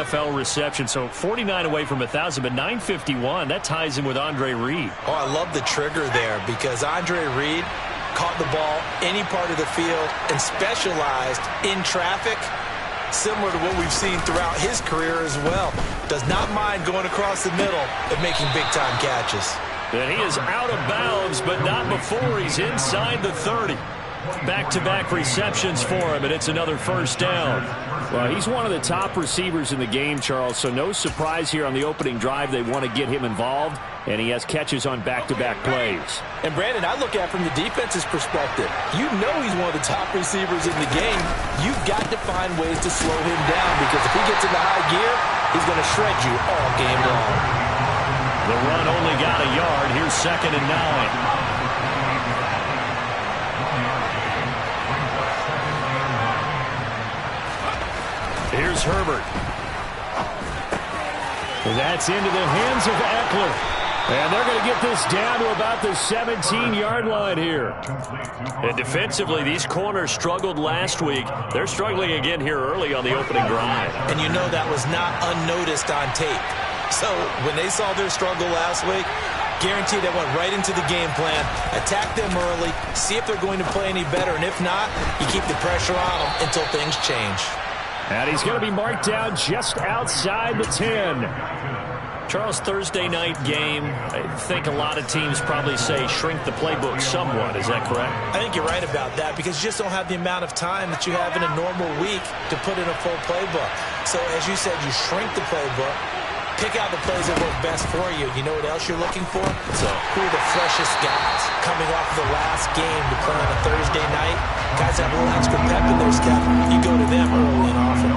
NFL receptions. So 49 away from 1,000, but 951. That ties him with Andre Reed. Oh, I love the trigger there because Andre Reed caught the ball any part of the field and specialized in traffic, similar to what we've seen throughout his career as well. Does not mind going across the middle and making big-time catches. And he is out of bounds, but not before he's inside the 30. Back-to-back receptions for him, and it's another first down. Well, he's one of the top receivers in the game, Charles, so no surprise here on the opening drive. They want to get him involved, and he has catches on back-to-back plays. And, Brandon, I look at it from the defense's perspective. You know he's one of the top receivers in the game. You've got to find ways to slow him down because if he gets into high gear, he's going to shred you all game long. The run only got a yard. Here's 2nd and 9. Here's Herbert. That's into the hands of Eckler. And they're going to get this down to about the 17-yard line here. And defensively, these corners struggled last week. They're struggling again here early on the opening drive. And you know that was not unnoticed on tape. So when they saw their struggle last week, guaranteed they went right into the game plan, attack them early, see if they're going to play any better. And if not, you keep the pressure on them until things change. And he's going to be marked down just outside the 10. Charles, Thursday night game, I think a lot of teams probably say shrink the playbook somewhat. Is that correct? I think you're right about that because you just don't have the amount of time that you have in a normal week to put in a full playbook. So as you said, you shrink the playbook, pick out the plays that work best for you. You know what else you're looking for? So who are the freshest guys coming off of the last game to play on a Thursday night? Guys have a little extra pep in their step. You go to them early and often.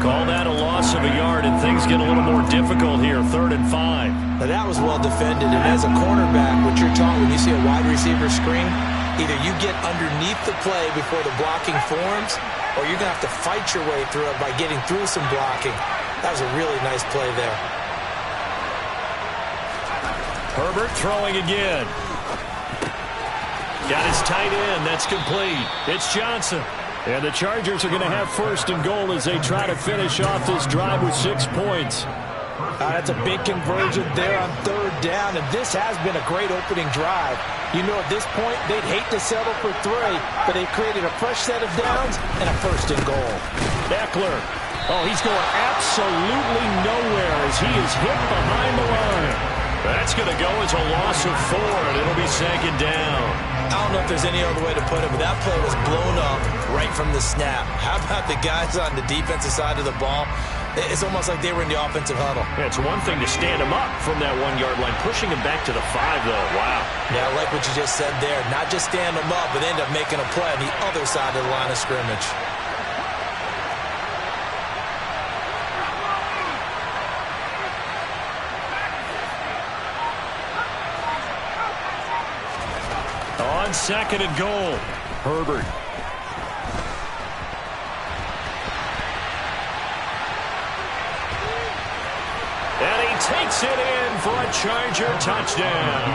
Call that a loss of a yard, and things get a little more difficult here. 3rd and 5. Now that was well defended, and as a cornerback, what you're taught when you see a wide receiver screen, either you get underneath the play before the blocking forms, or you're going to have to fight your way through it by getting through some blocking. That was a really nice play there. Herbert throwing again. Got his tight end. That's complete. It's Johnson. And the Chargers are going to have 1st and goal as they try to finish off this drive with 6 points. That's a big conversion there on 3rd down, and this has been a great opening drive. You know, at this point, they'd hate to settle for 3, but they've created a fresh set of downs and a 1st and goal. Eckler. Oh, he's going absolutely nowhere as he is hit behind the line. That's going to go as a loss of 4, and it'll be 2nd down. I don't know if there's any other way to put it, but that play was blown up right from the snap. How about the guys on the defensive side of the ball? It's almost like they were in the offensive huddle. Yeah, it's one thing to stand him up from that 1-yard line. Pushing him back to the 5, though. Wow. Yeah, I like what you just said there. Not just stand him up, but end up making a play on the other side of the line of scrimmage. On 2nd and goal, Herbert. And he takes it in for a Charger touchdown.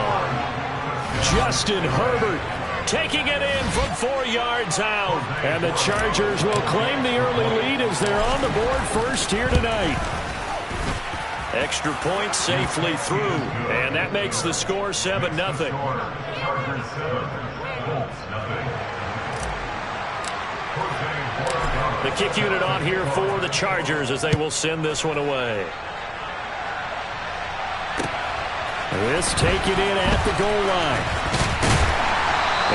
Justin Herbert taking it in from 4 yards out. And the Chargers will claim the early lead as they're on the board first here tonight. Extra point safely through. And that makes the score 7-0. The kick unit on here for the Chargers as they will send this one away. This taken in at the goal line.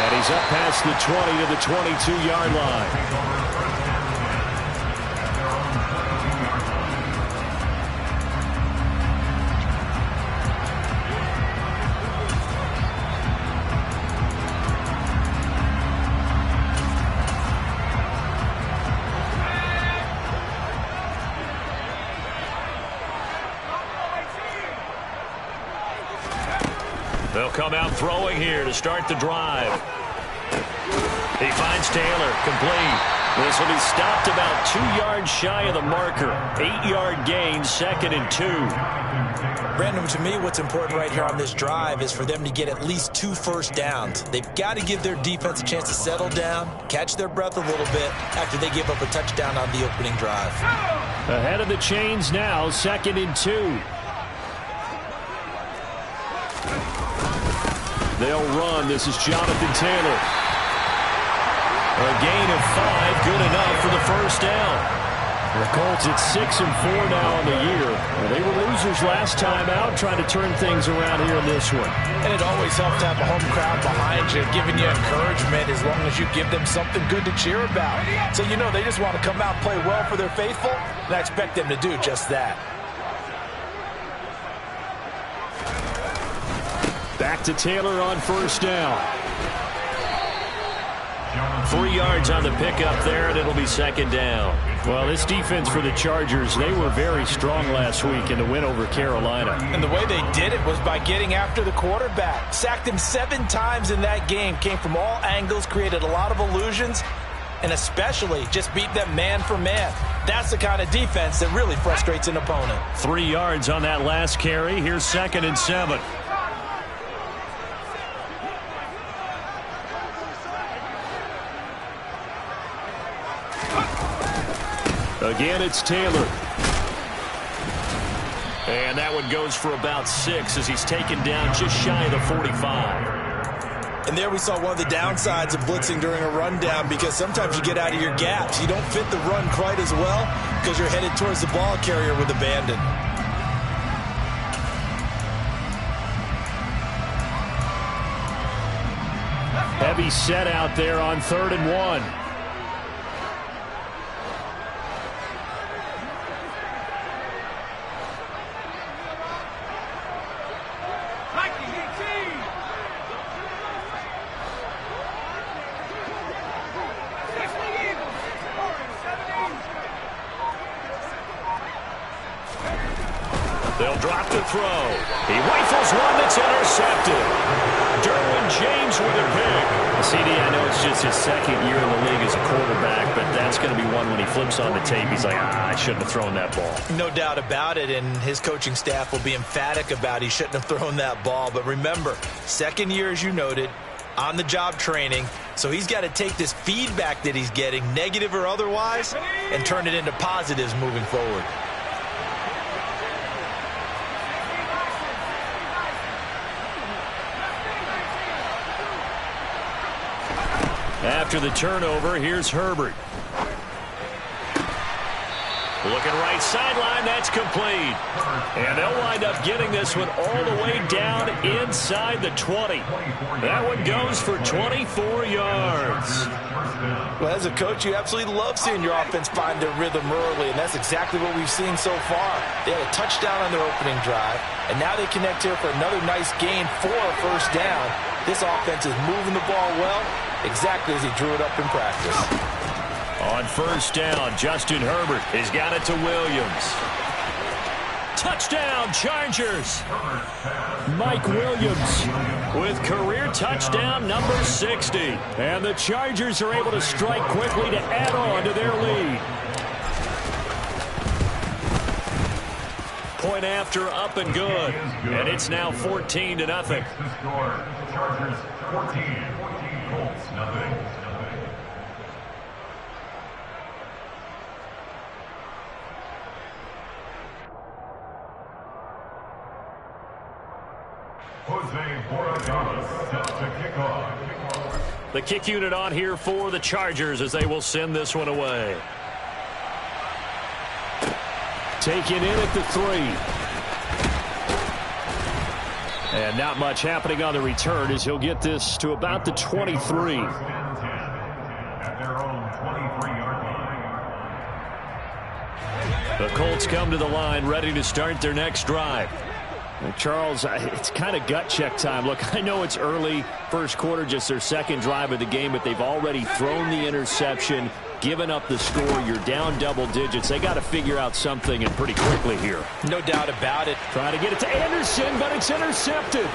And he's up past the 20 to the 22-yard line. They'll come out throwing here to start the drive. He finds Taylor, complete. This will be stopped about 2 yards shy of the marker. 8-yard gain, 2nd and 2. Brandon, to me, what's important right here on this drive is for them to get at least 2 first downs. They've got to give their defense a chance to settle down, catch their breath a little bit after they give up a touchdown on the opening drive. Ahead of the chains now, 2nd and 2. They'll run. This is Jonathan Taylor. A gain of 5, good enough for the first down. The Colts at 6-4 now on the year. They were losers last time out, trying to turn things around here in this one. And it always helps to have a home crowd behind you, giving you encouragement as long as you give them something good to cheer about. So you know they just want to come out and play well for their faithful, and I expect them to do just that. Back to Taylor on first down. 3 yards on the pickup there, and it'll be 2nd down. Well, this defense for the Chargers, they were very strong last week in the win over Carolina. And the way they did it was by getting after the quarterback. Sacked him 7 times in that game. Came from all angles, created a lot of illusions, and especially just beat them man for man. That's the kind of defense that really frustrates an opponent. 3 yards on that last carry. Here's 2nd and 7. Again, it's Taylor. And that one goes for about 6 as he's taken down just shy of the 45. And there we saw one of the downsides of blitzing during a rundown, because sometimes you get out of your gaps. You don't fit the run quite as well because you're headed towards the ball carrier with abandon. Heavy set out there on 3rd and 1. They'll drop the throw. He rifles one that's intercepted. Derwin James with a pick. CD, I know it's just his 2nd year in the league as a quarterback, but that's going to be one when he flips on the tape. He's like, I shouldn't have thrown that ball. No doubt about it, and his coaching staff will be emphatic about he shouldn't have thrown that ball. But remember, 2nd year, as you noted, on-the-job training, so he's got to take this feedback that he's getting, negative or otherwise, and turn it into positives moving forward. After the turnover, here's Herbert. Looking right sideline, that's complete. And they'll wind up getting this one all the way down inside the 20. That one goes for 24 yards. Well, as a coach, you absolutely love seeing your offense find their rhythm early, and that's exactly what we've seen so far. They had a touchdown on their opening drive, and now they connect here for another nice gain for a first down. This offense is moving the ball well, exactly as he drew it up in practice. On first down, Justin Herbert has got it to Williams. Touchdown, Chargers. Mike Williams with career touchdown number 60. And the Chargers are able to strike quickly to add on to their lead. Point after, up and good. And it's now 14-0. Chargers 14, Colts nothing. The kick unit on here for the Chargers as they will send this one away. Taken in at the 3. And not much happening on the return as he'll get this to about the 23. At their own 23-yard line. The Colts come to the line ready to start their next drive. Charles, it's kind of gut check time. Look, I know it's early, first quarter, just their second drive of the game, but they've already thrown the interception, given up the score. You're down double digits. They got to figure out something, and pretty quickly here. No doubt about it. Trying to get it to Anderson, but it's intercepted.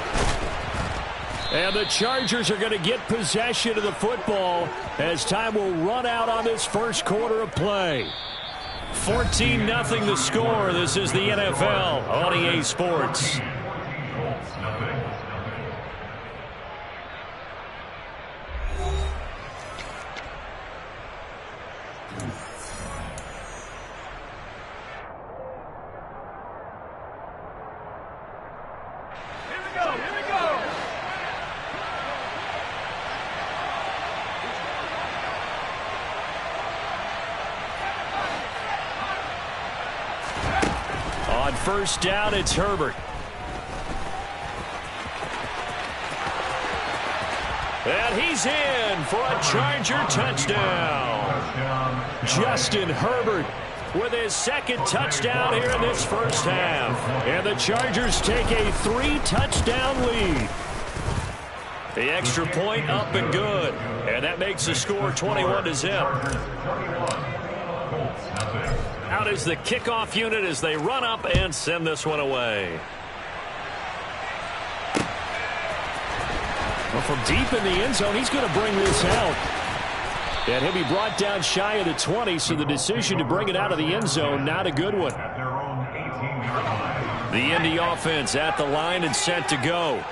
And the Chargers are going to get possession of the football as time will run out on this first quarter of play. 14-0 the score. This is the NFL on EA Sports. On first down, it's Herbert. And he's in for a Charger touchdown. Justin Herbert with his second touchdown here in this first half. And the Chargers take a 3-touchdown lead. The extra point up and good. And that makes the score 21-0. Out is the kickoff unit as they run up and send this one away. Well, from deep in the end zone, he's going to bring this out. And he'll be brought down shy of the 20, so the decision to bring it out of the end zone, not a good one. The Indy offense at the line and set to go.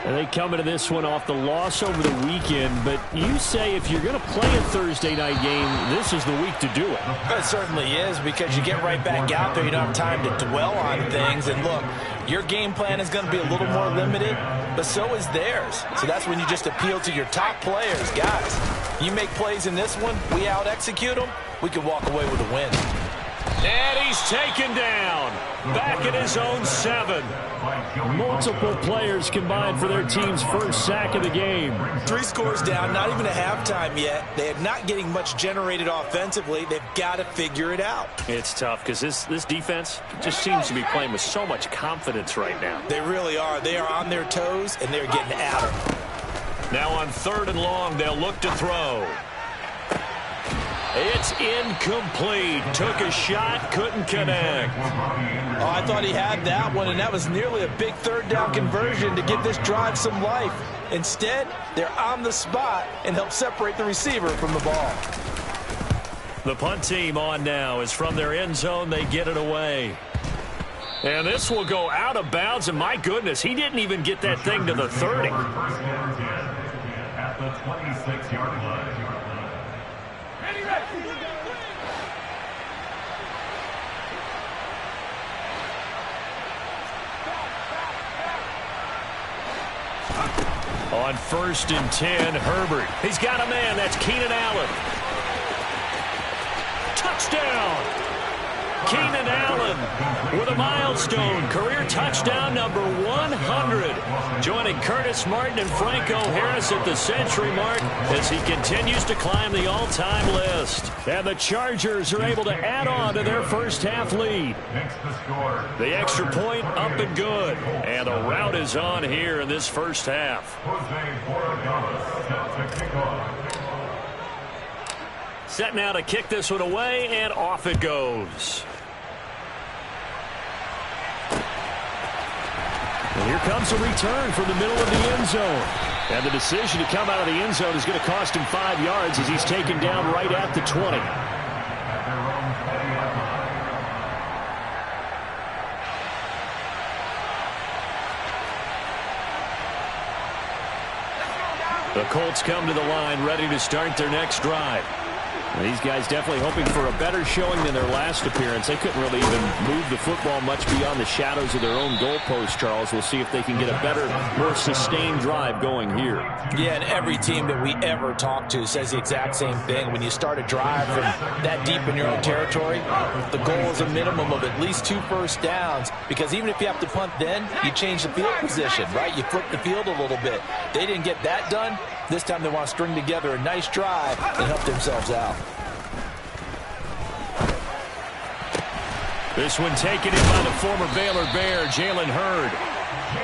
And they come into this one off the loss over the weekend, but you say if you're going to play a Thursday night game, this is the week to do it. It certainly is, because you get right back out there. You don't have time to dwell on things. And look, your game plan is going to be a little more limited, but so is theirs. So that's when you just appeal to your top players. Guys, you make plays in this one, we out-execute them, we can walk away with a win. And he's taken down. Back in his own 7. Multiple players combined for their team's first sack of the game. 3 scores down, not even a halftime yet. They are not getting much generated offensively. They've got to figure it out. It's tough because this defense just seems to be playing with so much confidence right now. They really are. They are on their toes, and they're getting at them. Now on 3rd and long, they'll look to throw. It's incomplete. Took a shot, couldn't connect. Oh, I thought he had that one, and that was nearly a big 3rd down conversion to give this drive some life. Instead, they're on the spot and help separate the receiver from the ball. The punt team on now is from their end zone. They get it away. And this will go out of bounds, and my goodness, he didn't even get that thing to the 30. At the 26-yard line. On 1st and 10, Herbert. He's got a man. That's Keenan Allen. Touchdown! Keenan Allen with a milestone. Career touchdown number 100. Joining Curtis Martin and Franco Harris at the century mark as he continues to climb the all-time list. And the Chargers are able to add on to their first half lead. The extra point up and good. And a rout is on here in this first half. Set now to kick this one away, and off it goes. And here comes a return from the middle of the end zone. And the decision to come out of the end zone is going to cost him 5 yards as he's taken down right at the 20. The Colts come to the line ready to start their next drive. And these guys definitely hoping for a better showing than their last appearance. They couldn't really even move the football much beyond the shadows of their own goalpost, Charles. We'll see if they can get a better, more sustained drive going here. Yeah, and every team that we ever talk to says the exact same thing. When you start a drive from that deep in your own territory, the goal is a minimum of at least 2 first downs, because even if you have to punt then, you change the field position, right? You flip the field a little bit. They didn't get that done. This time they want to string together a nice drive and help themselves out. This one taken in by the former Baylor Bear, Jalen Hurd.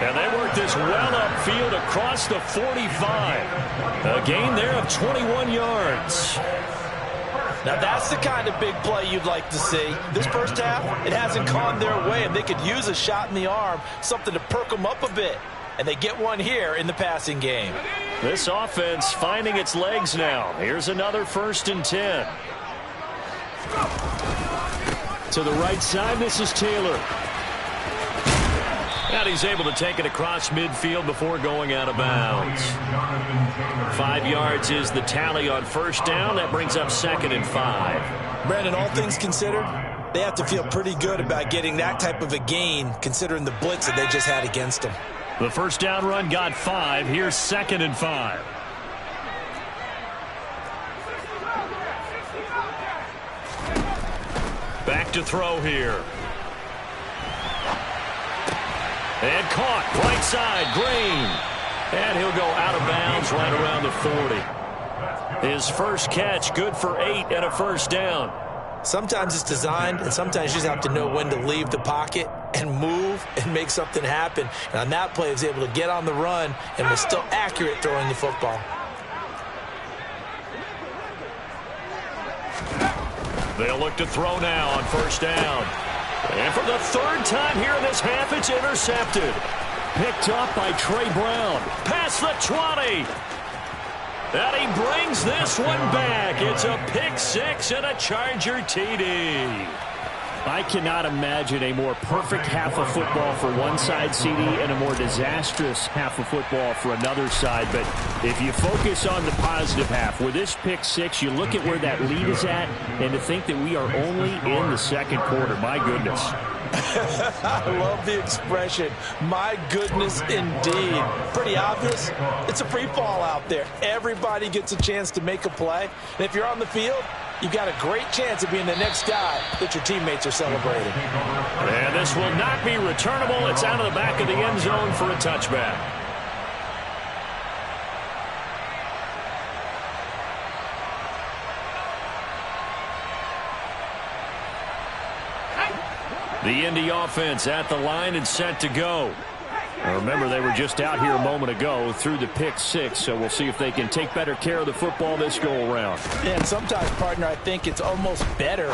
And they work this well upfield across the 45. A gain there of 21 yards. Now that's the kind of big play you'd like to see. This first half, it hasn't gone their way, and they could use a shot in the arm, something to perk them up a bit. and they get one here in the passing game. This offense finding its legs now. Here's another 1st and 10. To the right side, this is Taylor. And he's able to take it across midfield before going out of bounds. 5 yards is the tally on 1st down. That brings up 2nd and 5. Brandon, all things considered, they have to feel pretty good about getting that type of a gain, considering the blitz that they just had against them. The 1st down run got 5. Here's 2nd and 5. Back to throw here. And caught, right side, Green. And he'll go out of bounds right around the 40. His first catch, good for 8 and a 1st down. Sometimes it's designed, and sometimes you just have to know when to leave the pocket and move and make something happen. And on that play, he was able to get on the run and was still accurate throwing the football. They'll look to throw now on 1st down. And for the 3rd time here in this half, it's intercepted. Picked up by Trey Brown. Past the 20. And he brings this one back. It's a pick 6 and a Charger TD. I cannot imagine a more perfect half of football for one side, CD, and a more disastrous half of football for another side. But if you focus on the positive half, with this pick 6, you look at where that lead is at, and to think that we are only in the 2nd quarter. My goodness. I love the expression, my goodness indeed. Pretty obvious. It's a free fall out there. Everybody gets a chance to make a play. And if you're on the field, you've got a great chance of being the next guy that your teammates are celebrating. And this will not be returnable. It's out of the back of the end zone for a touchback. The Indy offense at the line and set to go. Now remember, they were just out here a moment ago through the pick 6, so we'll see if they can take better care of the football this go-around. Yeah, and sometimes, partner, I think it's almost better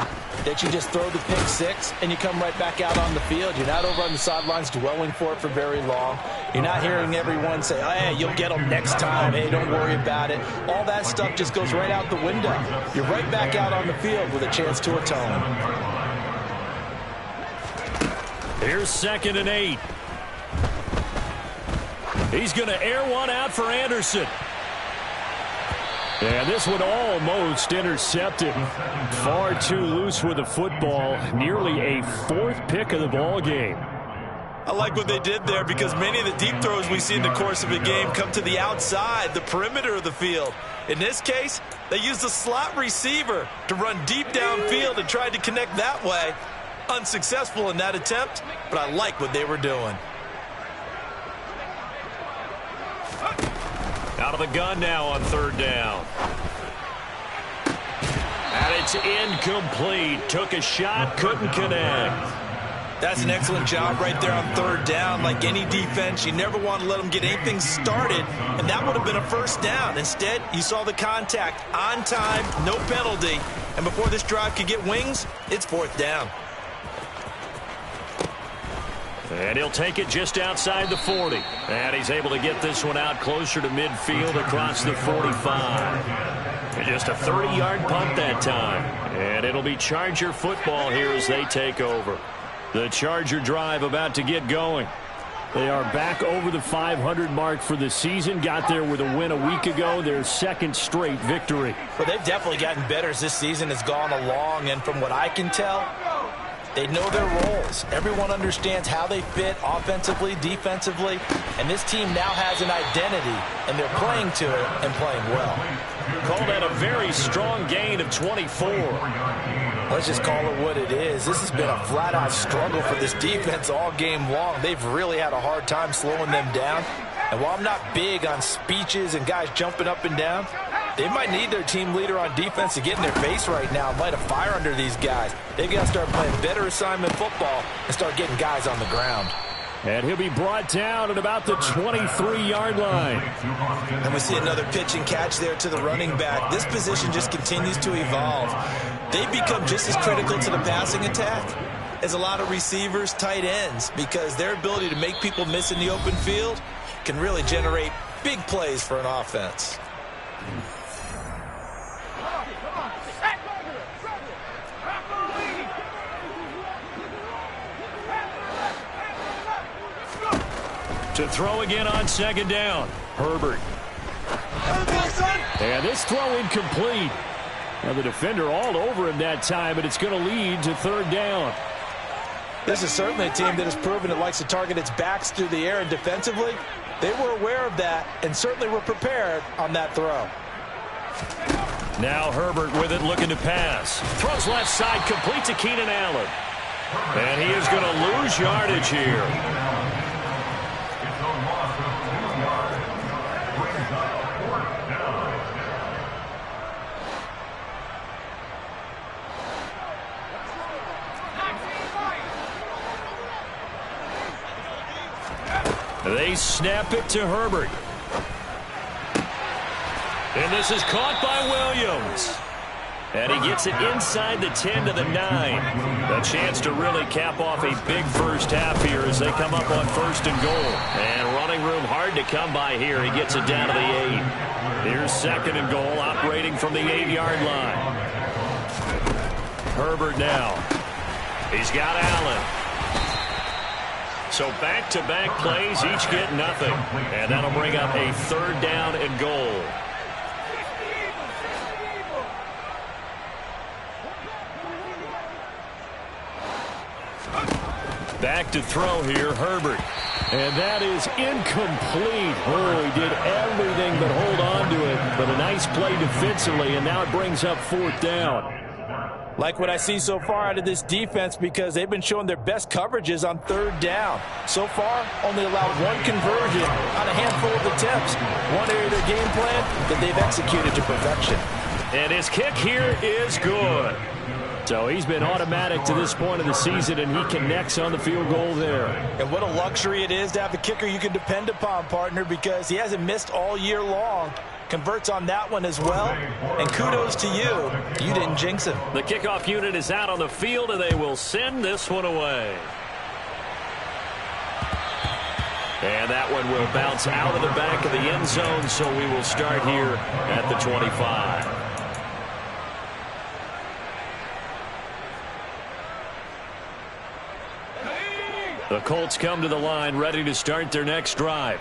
that you just throw the pick 6 and you come right back out on the field. You're not over on the sidelines dwelling for it for very long. You're not hearing everyone say, oh, hey, you'll get them next time. Hey, don't worry about it. All that stuff just goes right out the window. You're right back out on the field with a chance to atone. Here's 2nd and 8. He's going to air one out for Anderson. And this one almost intercepted. Far too loose with the football. Nearly a 4th pick of the ball game. I like what they did there because many of the deep throws we see in the course of a game come to the outside, the perimeter of the field. In this case, they used a slot receiver to run deep downfield and tried to connect that way. Unsuccessful in that attempt, but I like what they were doing. Out of the gun now on 3rd down. And it's incomplete. Took a shot, couldn't connect. That's an excellent job right there on 3rd down. Like any defense, you never want to let them get anything started, and that would have been a 1st down. Instead, you saw the contact on time, no penalty, and before this drive could get wings, it's 4th down. And he'll take it just outside the 40. And he's able to get this one out closer to midfield across the 45. And just a 30-yard punt that time. And it'll be Charger football here as they take over. The Charger drive about to get going. They are back over the 500 mark for the season. Got there with a win a week ago. Their 2nd straight victory. Well, they've definitely gotten better as this season has gone along. And from what I can tell, they know their roles. Everyone understands how they fit offensively, defensively, and this team now has an identity, and they're playing to it and playing well. Call that a very strong gain of 24. Let's just call it what it is. This has been a flat-out struggle for this defense all game long. They've really had a hard time slowing them down. And while I'm not big on speeches and guys jumping up and down, they might need their team leader on defense to get in their face right now and light a fire under these guys. They've got to start playing better assignment football and start getting guys on the ground. And he'll be brought down at about the 23-yard line. And we see another pitch and catch there to the running back. This position just continues to evolve. They become just as critical to the passing attack as a lot of receivers, tight ends, because their ability to make people miss in the open field can really generate big plays for an offense. To throw again on second down. Herbert. And this throw incomplete. Now the defender all over him that time, and it's going to lead to third down. This is certainly a team that has proven it likes to target its backs through the air, and defensively, they were aware of that and certainly were prepared on that throw. Now Herbert with it, looking to pass. Throws left side, complete to Keenan Allen. And he is going to lose yardage here. They snap it to Herbert. And this is caught by Williams. And he gets it inside the 10 to the 9. A chance to really cap off a big first half here as they come up on first and goal. And running room hard to come by here. He gets it down to the 8. Here's second and goal, operating from the 8-yard line. Herbert now. He's got Allen. So back-to-back plays, each get nothing. And that'll bring up a third down and goal. Back to throw here, Herbert. And that is incomplete. Oh, he did everything but hold on to it. But a nice play defensively, and now it brings up fourth down. Like what I see so far out of this defense, because they've been showing their best coverages on third down. So far, only allowed one conversion on a handful of attempts. One area of their game plan that they've executed to perfection. And his kick here is good. So he's been automatic to this point of the season, and he connects on the field goal there. And what a luxury it is to have a kicker you can depend upon, partner, because he hasn't missed all year long. Converts on that one as well. And kudos to you. You didn't jinx him. The kickoff unit is out on the field, and they will send this one away. And that one will bounce out of the back of the end zone, so we will start here at the 25. The Colts come to the line, ready to start their next drive.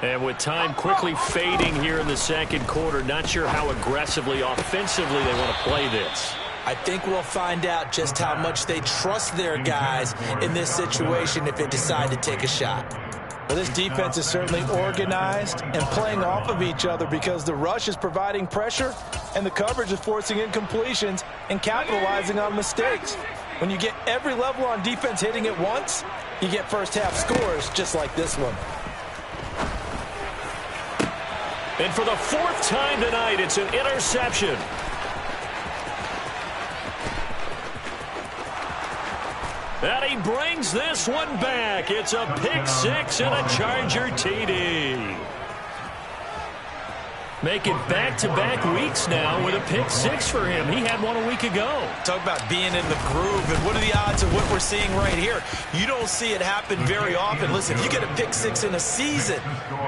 And with time quickly fading here in the second quarter, not sure how aggressively, offensively they want to play this. I think we'll find out just how much they trust their guys in this situation if they decide to take a shot. Well, this defense is certainly organized and playing off of each other because the rush is providing pressure and the coverage is forcing incompletions and capitalizing on mistakes. When you get every level on defense hitting at once, you get first half scores just like this one. And for the fourth time tonight, it's an interception. And he brings this one back. It's a pick six and a Charger TD. Making back-to-back weeks now with a pick six for him. He had one a week ago. Talk about being in the groove, and what are the odds of what we're seeing right here? You don't see it happen very often. Listen, if you get a pick six in a season,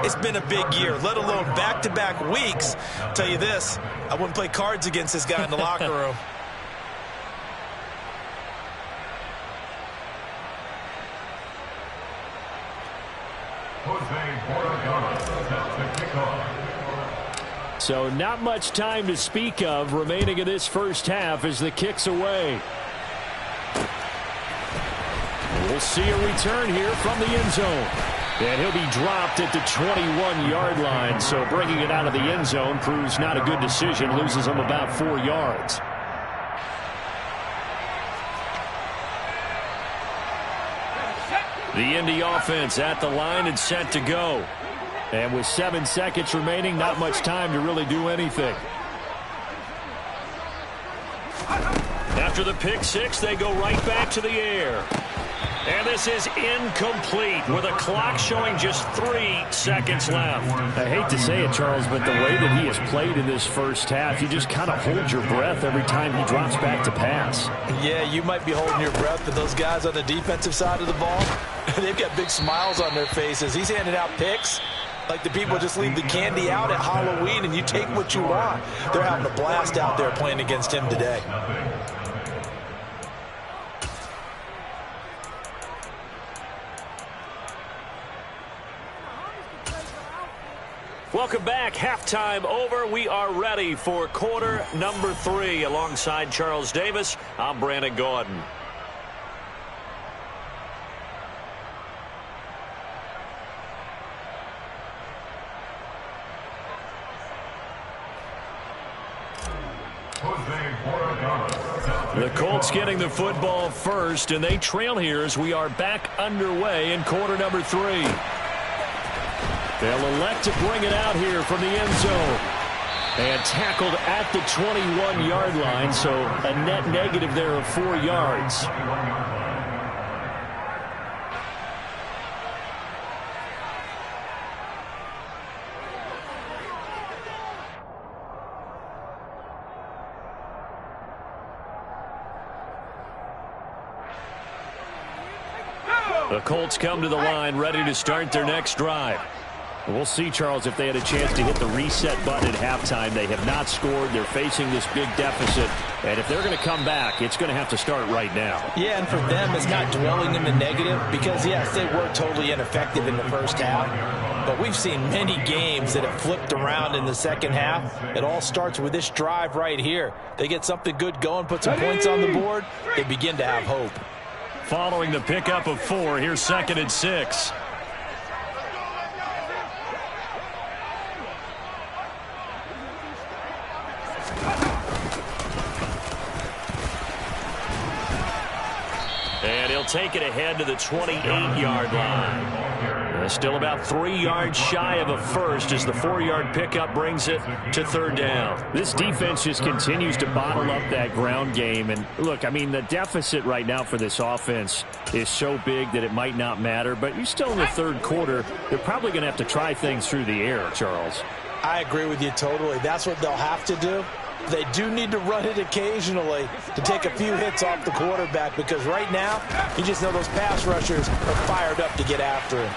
it's been a big year, let alone back-to-back weeks. I'll tell you this, I wouldn't play cards against this guy in the locker room. So not much time to speak of remaining in this first half as the kick's away. We'll see a return here from the end zone. And he'll be dropped at the 21-yard line. So bringing it out of the end zone proves not a good decision. Loses him about 4 yards. The Indy offense at the line and set to go. And with 7 seconds remaining, not much time to really do anything. After the pick six, they go right back to the air. And this is incomplete with a clock showing just 3 seconds left. I hate to say it, Charles, but the way that he has played in this first half, you just kind of hold your breath every time he drops back to pass. Yeah, you might be holding your breath, but those guys on the defensive side of the ball, they've got big smiles on their faces. He's handing out picks, Like the people just leave the candy out at Halloween and you take what you want. They're having a blast out there playing against him today. Welcome back. Halftime over. We are ready for quarter number 3. Alongside Charles Davis, I'm Brandon Gordon. The Colts getting the football first, and they trail here as we are back underway in quarter number 3. They'll elect to bring it out here from the end zone. And tackled at the 21-yard line, so a net negative there of 4 yards. The Colts come to the line ready to start their next drive. We'll see, Charles, if they had a chance to hit the reset button at halftime. They have not scored. They're facing this big deficit. And if they're going to come back, it's going to have to start right now. Yeah, and for them, it's not dwelling in the negative because, yes, they were totally ineffective in the first half. But we've seen many games that have flipped around in the second half. It all starts with this drive right here. They get something good going, put some points on the board, they begin to have hope. Following the pickup of 4, here's 2nd and 6. And he'll take it ahead to the 28-yard line. Still about 3 yards shy of a first as the 4-yard pickup brings it to 3rd down. This defense just continues to bottle up that ground game. And look, I mean, the deficit right now for this offense is so big that it might not matter. But you're still in the 3rd quarter. They're probably going to have to try things through the air, Charles. I agree with you totally. That's what they'll have to do. They do need to run it occasionally to take a few hits off the quarterback because right now, you just know those pass rushers are fired up to get after him.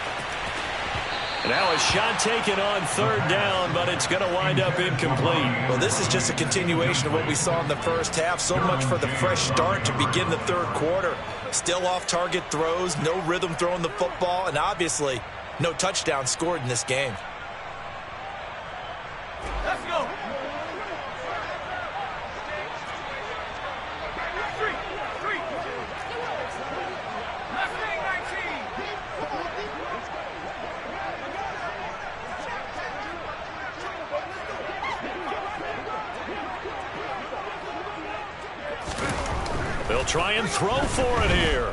Now a shot taken on 3rd down, but it's going to wind up incomplete. Well, this is just a continuation of what we saw in the first half. So much for the fresh start to begin the 3rd quarter. Still off-target throws, no rhythm throwing the football, and obviously no touchdown scored in this game. Let's go. They'll try and throw for it here.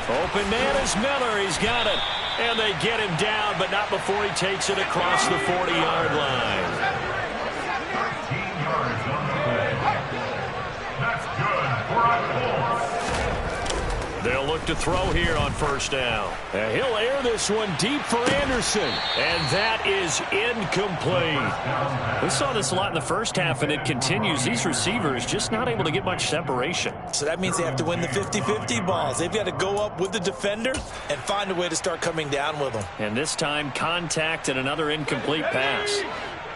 Open man is Miller. He's got it. And they get him down, but not before he takes it across the 40-yard line. 13 yards on the play. That's good for a Colts. They'll look to throw here on 1st down. And he'll air this one deep for Anderson. And that is incomplete. We saw this a lot in the first half, and it continues. These receivers just not able to get much separation. So that means they have to win the 50-50 balls. They've got to go up with the defender and find a way to start coming down with them. And this time, contact and another incomplete pass.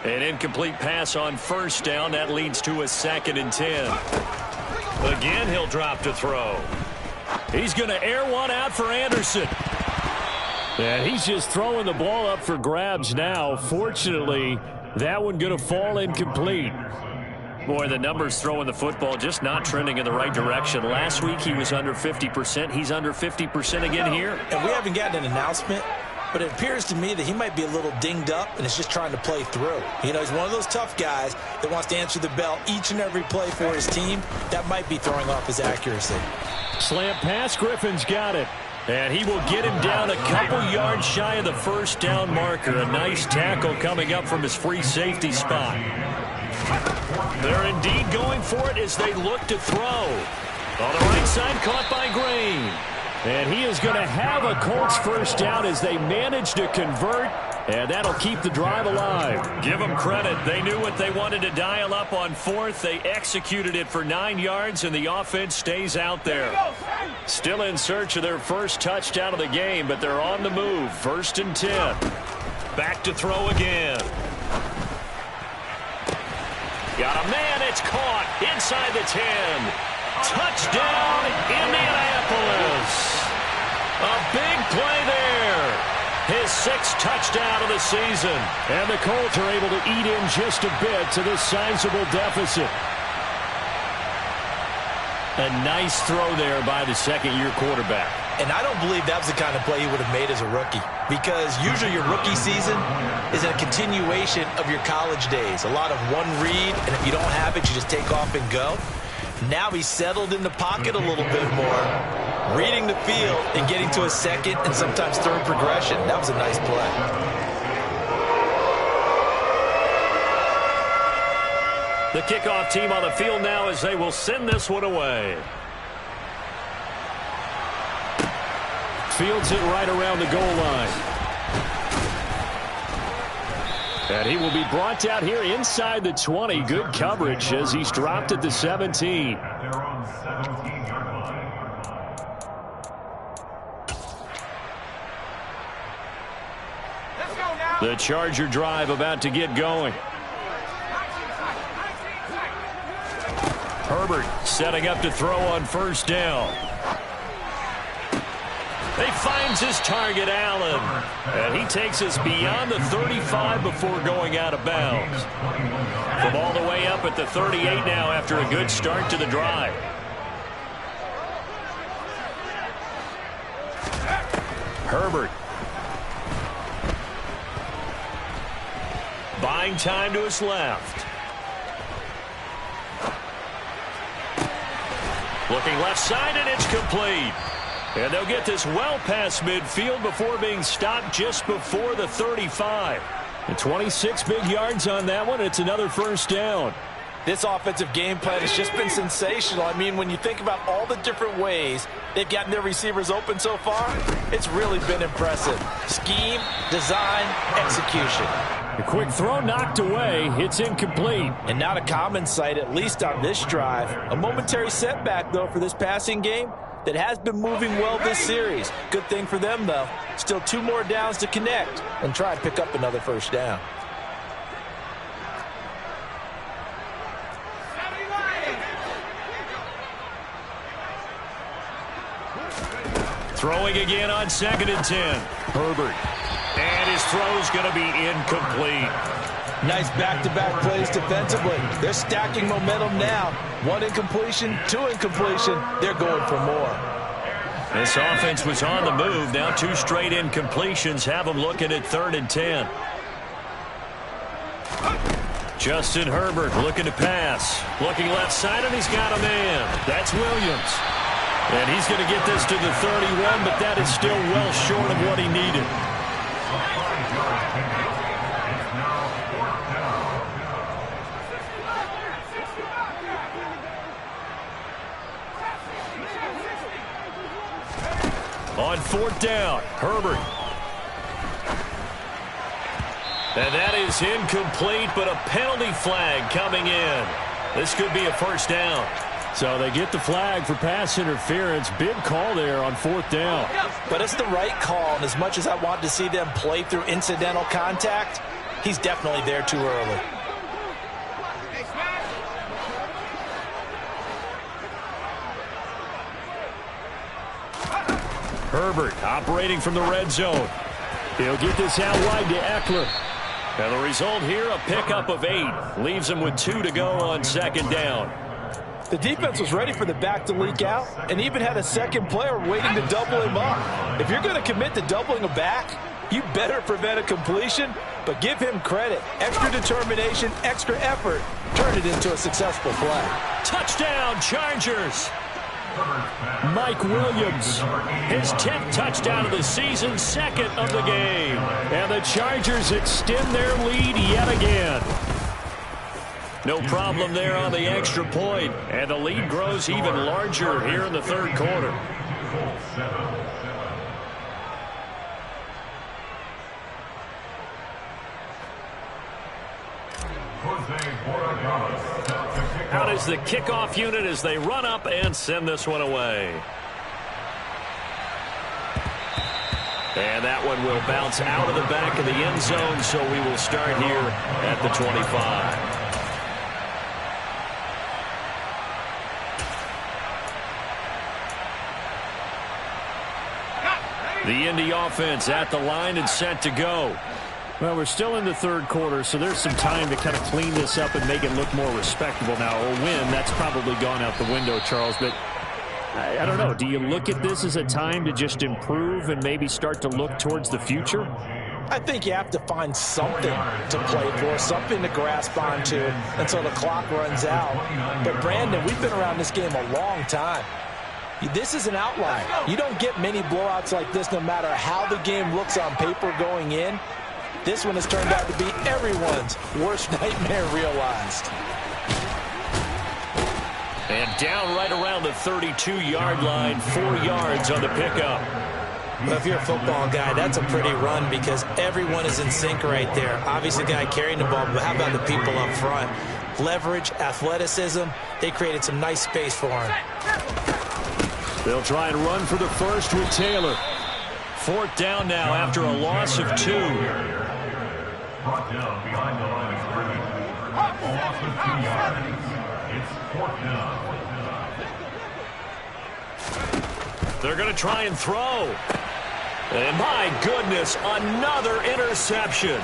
An incomplete pass on 1st down. That leads to a 2nd and 10. Again, he'll drop to throw. He's going to air one out for Anderson. And he's just throwing the ball up for grabs now. Fortunately, that one going to fall incomplete. Boy, the numbers throwing the football just not trending in the right direction. Last week he was under 50%. He's under 50% again here. And we haven't gotten an announcement, but it appears to me that he might be a little dinged up and is just trying to play through. You know, he's one of those tough guys that wants to answer the bell each and every play for his team. That might be throwing off his accuracy. Slant pass, Griffin's got it. And he will get him down a couple yards shy of the 1st down marker. A nice tackle coming up from his free safety spot. They're indeed going for it as they look to throw. On the right side, caught by Green. And he is going to have a Colts 1st down as they manage to convert. And that'll keep the drive alive. Give them credit. They knew what they wanted to dial up on 4th. They executed it for 9 yards, and the offense stays out there. Still in search of their first touchdown of the game, but they're on the move. 1st and 10. Back to throw again. Got a man. It's caught inside the 10. Touchdown, Indianapolis. A big play there. His 6th touchdown of the season. And the Colts are able to eat in just a bit to this sizable deficit. A nice throw there by the second-year quarterback. And I don't believe that was the kind of play he would have made as a rookie, because usually your rookie season is a continuation of your college days. A lot of one read, and if you don't have it, you just take off and go. Now he's settled in the pocket a little bit more, reading the field and getting to a second and sometimes third progression. That was a nice play. The kickoff team on the field now as they will send this one away. Fields it right around the goal line. And he will be brought down here inside the 20. Good coverage as he's dropped at the 17. They're on 17-yard line. The Charger drive about to get going. Herbert setting up to throw on 1st down. He finds his target, Allen. And he takes us beyond the 35 before going out of bounds. From all the way up at the 38 now after a good start to the drive. Herbert. Buying time to his left. Looking left side, and it's complete. And they'll get this well past midfield before being stopped just before the 35. And 26 big yards on that one. It's another 1st down. This offensive game plan has just been sensational. I mean, when you think about all the different ways they've gotten their receivers open so far, it's really been impressive. Scheme, design, execution. The quick throw knocked away. It's incomplete. And not a common sight, at least on this drive. A momentary setback, though, for this passing game that has been moving well this series. Good thing for them, though. Still 2 more downs to connect and try and pick up another 1st down. Throwing again on 2nd and 10. Herbert. And his throw's going to be incomplete. Nice back-to-back plays defensively. They're stacking momentum now. 1 incompletion, 2 incompletion. They're going for more. This offense was on the move. Now 2 straight incompletions have them looking at 3rd and 10. Justin Herbert looking to pass. Looking left side, and he's got a man. That's Williams. And he's going to get this to the 31, but that is still well short of what he needed. On 4th down, Herbert. And that is incomplete, but a penalty flag coming in. This could be a 1st down. So they get the flag for pass interference. Big call there on 4th down. But it's the right call, and as much as I want to see them play through incidental contact, he's definitely there too early. Herbert operating from the red zone. He'll get this out wide to Eckler. And the result here, a pickup of 8. Leaves him with 2 to go on 2nd down. The defense was ready for the back to leak out and even had a second player waiting to double him up. If you're going to commit to doubling a back, you better prevent a completion, but give him credit. Extra determination, extra effort. Turn it into a successful play. Touchdown, Chargers. Mike Williams. His 10th touchdown of the season, 2nd of the game. And the Chargers extend their lead yet again. No problem there on the extra point. And the lead grows even larger here in the 3rd quarter. Out is the kickoff unit as they run up and send this one away. And that one will bounce out of the back of the end zone, so we will start here at the 25. The Indy offense at the line and set to go. Well, we're still in the third quarter, so there's some time to kind of clean this up and make it look more respectable now. A win, that's probably gone out the window, Charles, but I don't know. Do you look at this as a time to just improve and maybe start to look towards the future? I think you have to find something to play for, something to grasp onto until the clock runs out. But, Brandon, we've been around this game a long time. This is an outlier. You don't get many blowouts like this no matter how the game looks on paper going in. This one has turned out to be everyone's worst nightmare realized. And down right around the 32-yard line, 4 yards on the pickup. Well, if you're a football guy, that's a pretty run because everyone is in sync right there. Obviously, the guy carrying the ball, but how about the people up front? Leverage, athleticism, they created some nice space for him. They'll try and run for the first with Taylor. 4th down now after a loss of 2. Brought down behind the line of scrimmage. A loss of 2 yards. It's 4th down. They're going to try and throw. And my goodness, another interception.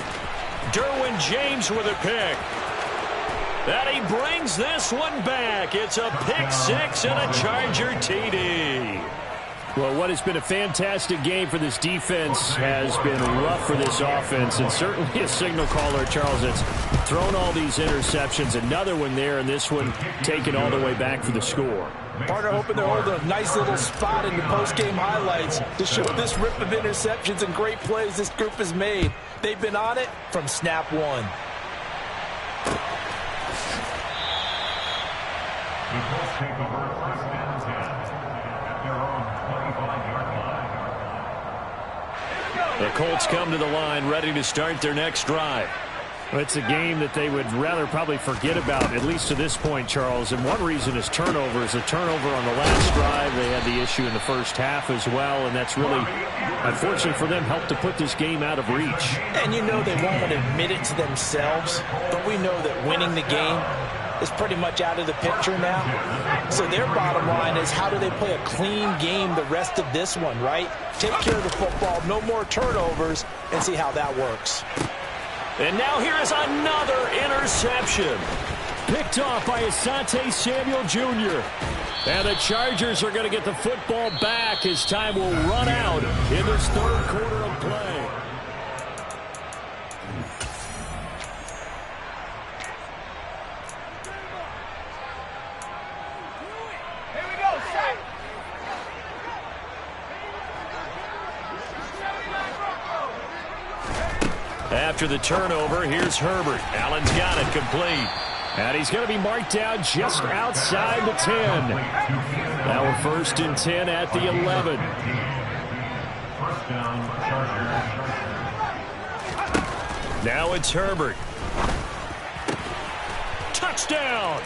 Derwin James with a pick. And he brings this one back. It's a pick 6 and a Charger TD. Well, what has been a fantastic game for this defense has been rough for this offense, and certainly a signal caller, Charles, that's thrown all these interceptions. Another one there, and this one taken all the way back for the score. Partner hoping they're holding a nice little spot in the post-game highlights to show this rip of interceptions and great plays this group has made. They've been on it from snap 1. The Colts take over 1st and 10 at their own 25-yard line. The Colts come to the line ready to start their next drive. Well, it's a game that they would rather probably forget about, at least to this point, Charles. And one reason is turnovers. A turnover on the last drive. They had the issue in the first half as well, and that's really, unfortunately for them, helped to put this game out of reach. And you know they won't admit it to themselves, but we know that winning the game is pretty much out of the picture now. So their bottom line is, how do they play a clean game the rest of this one, right? Take care of the football, no more turnovers, and see how that works. And now here is another interception. Picked off by Asante Samuel Jr. And the Chargers are going to get the football back as time will run out in this third quarter of play. After the turnover, here's Herbert. Allen's got it complete. And he's going to be marked down just outside the 10. Now we're 1st and 10 at the 11. 1st down, Chargers. Now it's Herbert. Touchdown!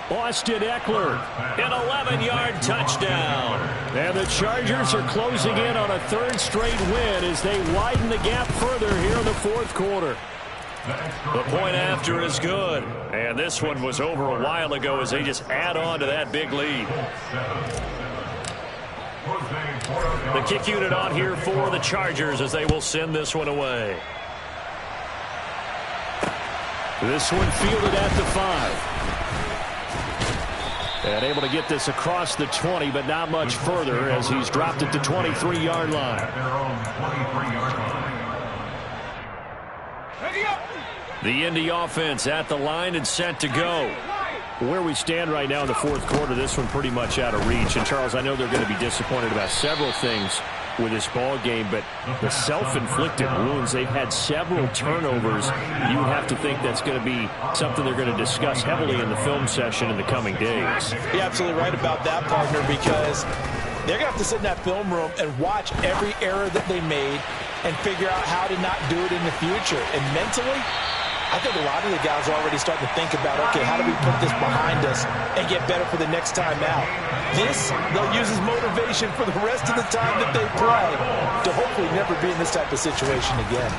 Austin Eckler. An 11-yard touchdown. And the Chargers are closing in on a 3rd straight win as they widen the gap further here in the 4th quarter. The point after is good. And this one was over a while ago as they just add on to that big lead. The kick unit on here for the Chargers as they will send this one away. This one fielded at the 5. And able to get this across the 20, but not much further as he's dropped it to 23-yard line. At their own 23-yard line. The Indy offense at the line and set to go. Where we stand right now in the 4th quarter, this one pretty much out of reach. And, Charles, I know they're going to be disappointed about several things with this ball game, but the self-inflicted wounds, they've had several turnovers. You would have to think that's going to be something they're going to discuss heavily in the film session in the coming days. You're absolutely right about that, partner, because they're going to have to sit in that film room and watch every error that they made and figure out how to not do it in the future. And mentally, I think a lot of the guys are already starting to think about, okay, how do we put this behind us and get better for the next time out? This, they'll use as motivation for the rest of the time that they play to hopefully never be in this type of situation again.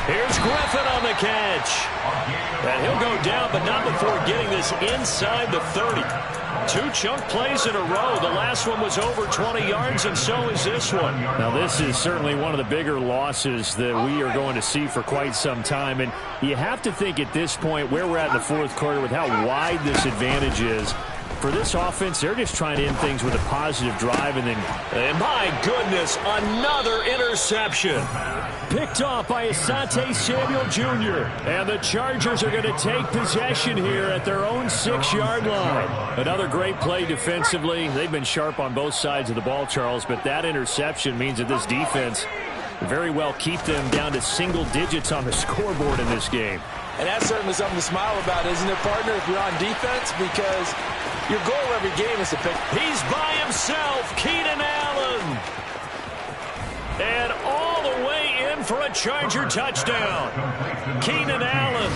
Here's Griffin on the catch. And he'll go down, but not before getting this inside the 30. 2 chunk plays in a row. The last one was over 20 yards, and so is this one. Now, this is certainly one of the bigger losses that we are going to see for quite some time. And you have to think at this point where we're at in the fourth quarter with how wide this advantage is. For this offense, they're just trying to end things with a positive drive. And my goodness, another interception. Picked off by Asante Samuel Jr. And the Chargers are going to take possession here at their own 6-yard line. Another great play defensively. They've been sharp on both sides of the ball, Charles, but that interception means that this defense very well keep them down to single digits on the scoreboard in this game. And that's certainly something to smile about, isn't it, partner, if you're on defense? Because your goal every game is to pick. He's by himself, Keenan Allen. And all the way in for a Charger touchdown. Keenan Allen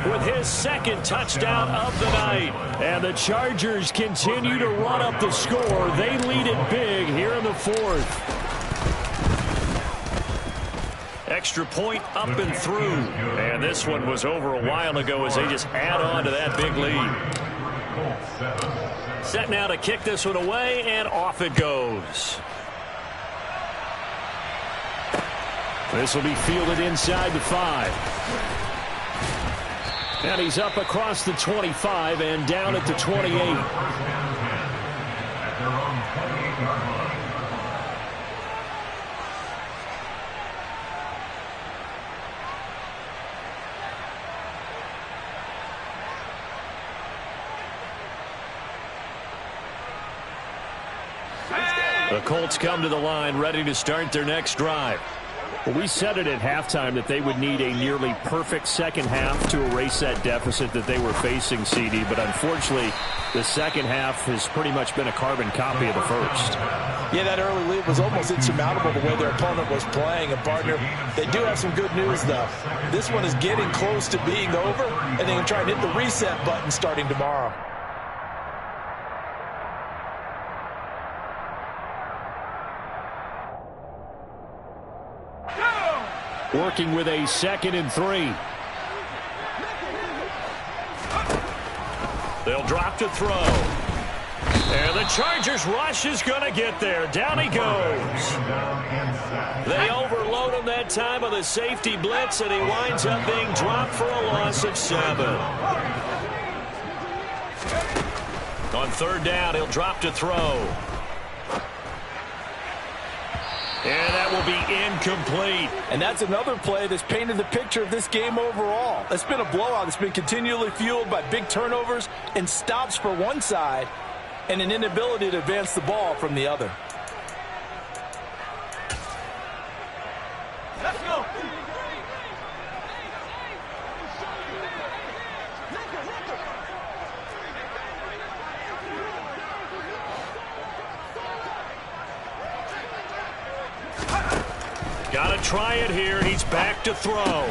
with his 2nd touchdown of the night. And the Chargers continue to run up the score. They lead it big here in the 4th. Extra point up and through. And this one was over a while ago as they just add on to that big lead. Set now to kick this one away, and off it goes. This will be fielded inside the 5. And he's up across the 25 and down at the 28. The Colts come to the line ready to start their next drive. Well, we said it at halftime that they would need a nearly perfect second half to erase that deficit that they were facing, CD. But unfortunately, the second half has pretty much been a carbon copy of the first. Yeah, that early lead was almost insurmountable the way their opponent was playing. And, partner, they do have some good news, though. This one is getting close to being over, and they can try and hit the reset button starting tomorrow. Working with a 2nd and 3. They'll drop to throw. And the Chargers rush is going to get there. Down he goes. They overload him that time with a safety blitz, and he winds up being dropped for a loss of 7. On 3rd down, he'll drop to throw. And that will be incomplete. And that's another play that's painted the picture of this game overall. It's been a blowout. It's been continually fueled by big turnovers and stops for one side and an inability to advance the ball from the other. Let's go. Got to try it here. He's back to throw.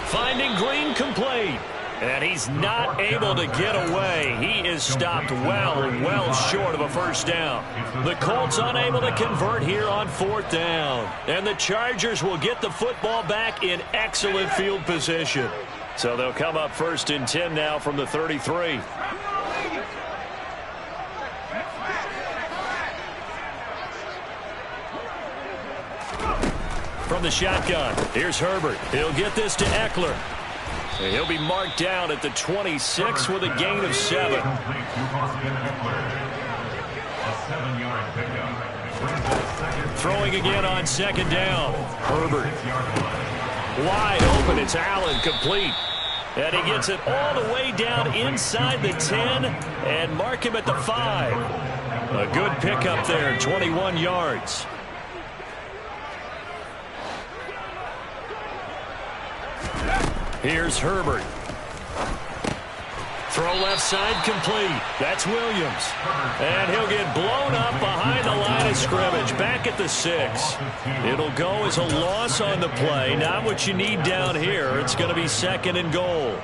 Finding Green complete. And he's not able to get away. He is stopped well short of a first down. The Colts unable to convert here on 4th down. And the Chargers will get the football back in excellent field position. So they'll come up 1st and 10 now from the 33. From the shotgun, here's Herbert. He'll get this to Eckler. And he'll be marked down at the 26 with a gain of 7. Throwing again on 2nd down. Herbert. Wide open. It's Allen complete. And he gets it all the way down inside the 10 and mark him at the 5. A good pickup there, 21 yards. Here's Herbert. Throw left side complete. That's Williams. And he'll get blown up behind the line of scrimmage, back at the 6. It'll go as a loss on the play. Not what you need down here. It's going to be 2nd and goal.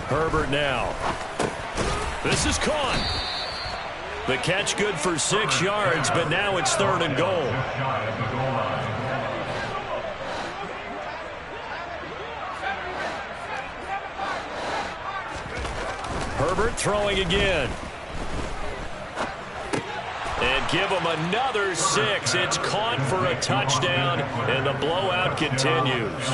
Herbert now. This is caught. The catch good for 6 yards, but now it's 3rd and goal. Herbert throwing again. And give him another 6. It's caught for a touchdown, and the blowout continues.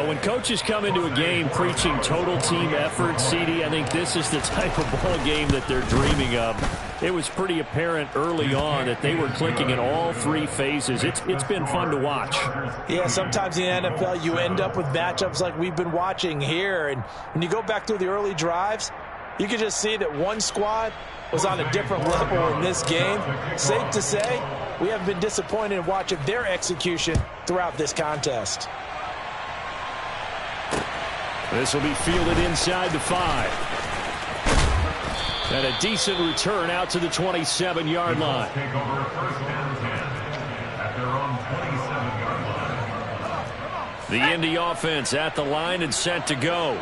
When coaches come into a game preaching total team effort, CD, I think this is the type of ball game that they're dreaming of. It was pretty apparent early on that they were clicking in all 3 phases. It's been fun to watch. Yeah, sometimes in the NFL you end up with matchups like we've been watching here. And when you go back through the early drives, you can just see that one squad was on a different level in this game. Safe to say, we haven't been disappointed in watching their execution throughout this contest. This will be fielded inside the 5. And a decent return out to the 27-yard line. Take over 1st and 10 at their own 27-yard line. The Indy offense at the line and set to go.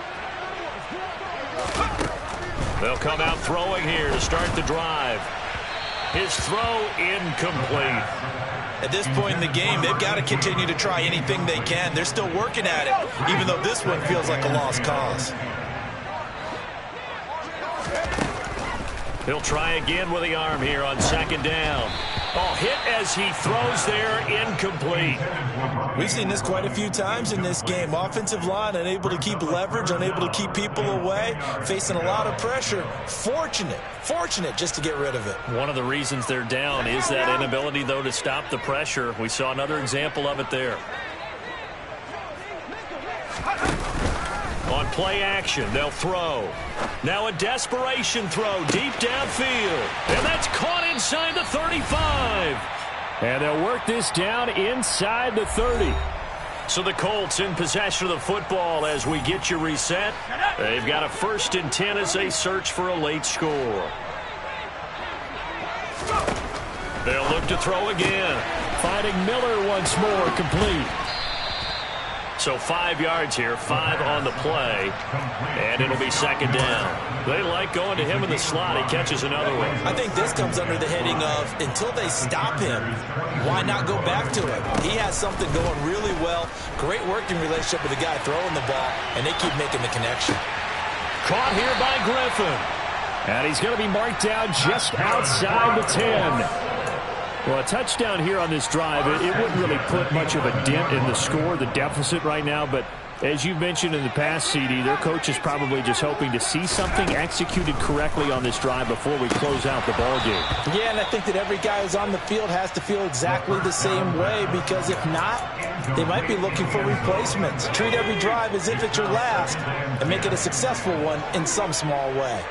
They'll come out throwing here to start the drive. His throw incomplete. At this point in the game, they've got to continue to try anything they can. They're still working at it, even though this one feels like a lost cause. He'll try again with the arm here on 2nd down. Oh, hit as he throws there, incomplete. We've seen this quite a few times in this game. Offensive line unable to keep leverage, unable to keep people away, facing a lot of pressure. Fortunate just to get rid of it. One of the reasons they're down is that inability, though, to stop the pressure. We saw another example of it there. On play action, they'll throw. Now a desperation throw deep downfield. And that's caught inside the 35. And they'll work this down inside the 30. So the Colts in possession of the football as we get you reset. They've got a 1st and 10 as they search for a late score. They'll look to throw again. Finding Miller once more, complete. So 5 yards here, 5 on the play, and it'll be 2nd down. They like going to him in the slot. He catches another one. I think this comes under the heading of until they stop him, why not go back to him? He has something going really well. Great working relationship with the guy throwing the ball, and they keep making the connection. Caught here by Griffin. And he's going to be marked down just outside the 10. Well, a touchdown here on this drive, it wouldn't really put much of a dent in the score, the deficit right now. But as you've mentioned in the past, CD, their coach is probably just hoping to see something executed correctly on this drive before we close out the ball game. Yeah, and I think that every guy who's on the field has to feel exactly the same way, because if not, they might be looking for replacements. Treat every drive as if it's your last and make it a successful one in some small way.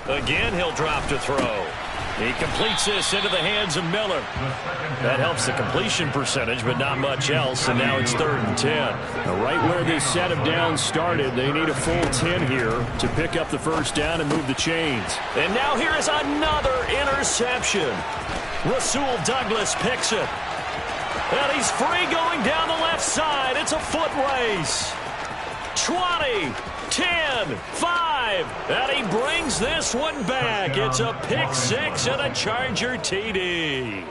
Again, he'll drop to throw. He completes this into the hands of Miller. That helps the completion percentage, but not much else, and now it's 3rd and 10. Now, right where this set of downs started, they need a full 10 here to pick up the 1st down and move the chains. And now here is another interception. Rasul Douglas picks it. And he's free going down the left side. It's a foot race. 20, 10, 5, and he brings this one back. It's a pick 6 and a Charger TD.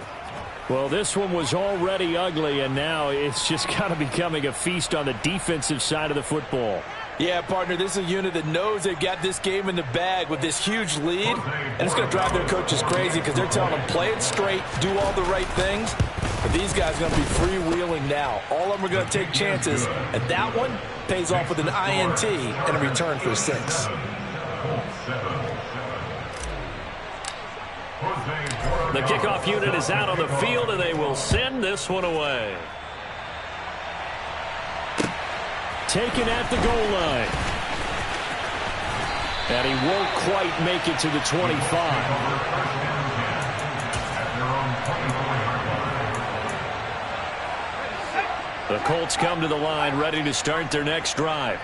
Well, this one was already ugly, and now it's just kind of becoming a feast on the defensive side of the football. Yeah, partner, this is a unit that knows they've got this game in the bag with this huge lead, and it's going to drive their coaches crazy because they're telling them play it straight, do all the right things. But these guys are going to be freewheeling now. All of them are going to take chances, and that one pays off with an INT and a return for 6. The kickoff unit is out on the field, and they will send this one away. Taken at the goal line. And he won't quite make it to the 25. The Colts come to the line ready to start their next drive.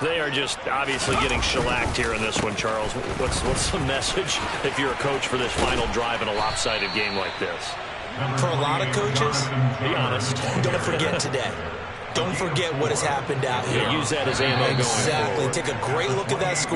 They are just obviously getting shellacked here in this one, Charles. What's the message if you're a coach for this final drive in a lopsided game like this? For a lot of coaches, be honest. Don't forget today. Don't forget what has happened out here. Yeah, use that as ammo going forward. Exactly. Take a great look at that score.